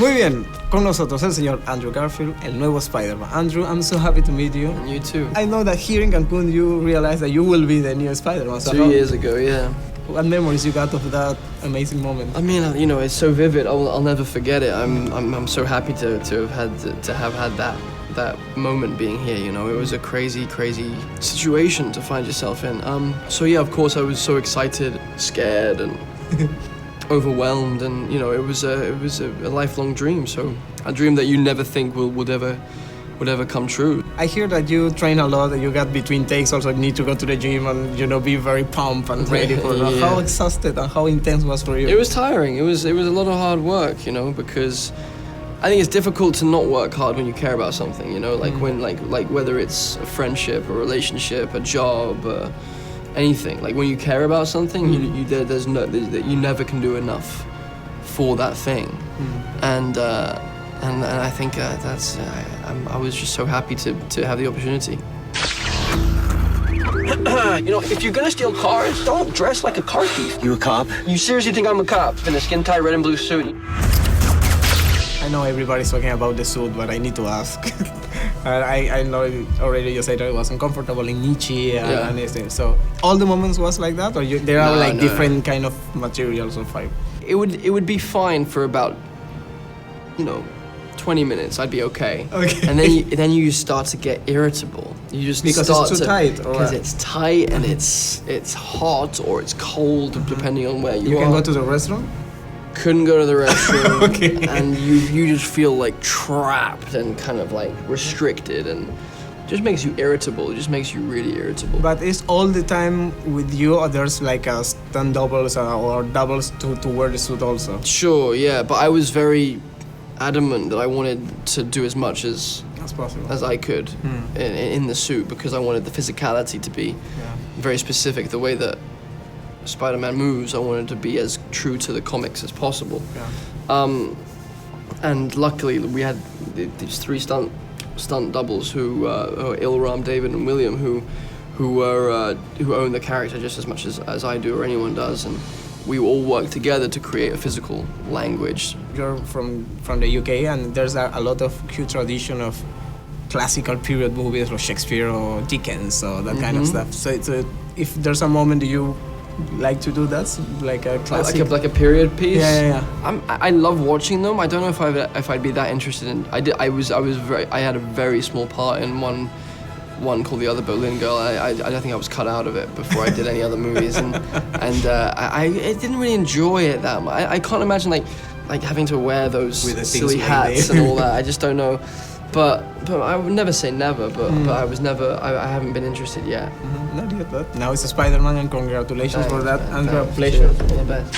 Muy bien, con nosotros el señor Andrew Garfield, el nuevo Spider-Man. Andrew, I'm so happy to meet you. And you too. I know that here in Cancun you realized that you will be the new Spider-Man. So 2 years ago, yeah. What memories you got of that amazing moment? I mean, you know, it's so vivid. I'll never forget it. I'm so happy to have had that moment being here. You know, it was a crazy situation to find yourself in. So yeah, of course, I was so excited, scared, and overwhelmed, and you know, it was a lifelong dream. So a dream that you never think would ever come true. I hear that you train a lot, that you got between takes also need to go to the gym and, you know, be very pumped and ready for that. Yeah. How exhausted and how intense was for you? It was tiring. It was a lot of hard work, you know, because I think it's difficult to not work hard when you care about something, you know, like when like whether it's a friendship, a relationship, a job, anything. Like when you care about something, you never can do enough for that thing. And I think I was just so happy to have the opportunity. You know, if you're gonna steal cars, don't dress like a car thief. You a cop? You seriously think I'm a cop in a skin-tight red and blue suit? I know everybody's talking about the suit, but I need to ask. I know already you said that it was uncomfortable in Nietzsche and anything. So all the moments was like that, or there are like different kind of materials or five? It would be fine for about, you know, 20 minutes. I'd be okay. Okay. And then you start to get irritable. You just because start it's too tight. Because it's tight and it's hot or it's cold depending on where you are. You can go to the restaurant. Couldn't go to the restroom. Okay. And you just feel like trapped and kind of like restricted, and it just makes you irritable. It just makes you really irritable. But it's all the time with you, or there's like a stunt doubles or doubles to wear the suit also? Sure, yeah, but I was very adamant that I wanted to do as much as possible as I could in the suit, because I wanted the physicality to be very specific. The way that Spider-Man moves, I wanted to be as true to the comics as possible. Yeah. And luckily we had these three stunt doubles who Ilram, David, and William, who own the character just as much as I do or anyone does, and we all work together to create a physical language. You're from the UK, and there's a lot of huge tradition of classical period movies, or Shakespeare or Dickens, or that kind of stuff. So if there's a moment, do you like to do that, like a classic, like a period piece? Yeah. I love watching them. I don't know if I'd be that interested in. I had a very small part in one called The Other Berlin Girl. I don't think I was cut out of it before I did any other movies, and I didn't really enjoy it that much. I can't imagine like having to wear those silly hats and all that. I just don't know. But I would never say never. But I haven't been interested yet. Not yet, but now it's a Spider-Man, and congratulations for that. Thanks. And a pleasure. All the best.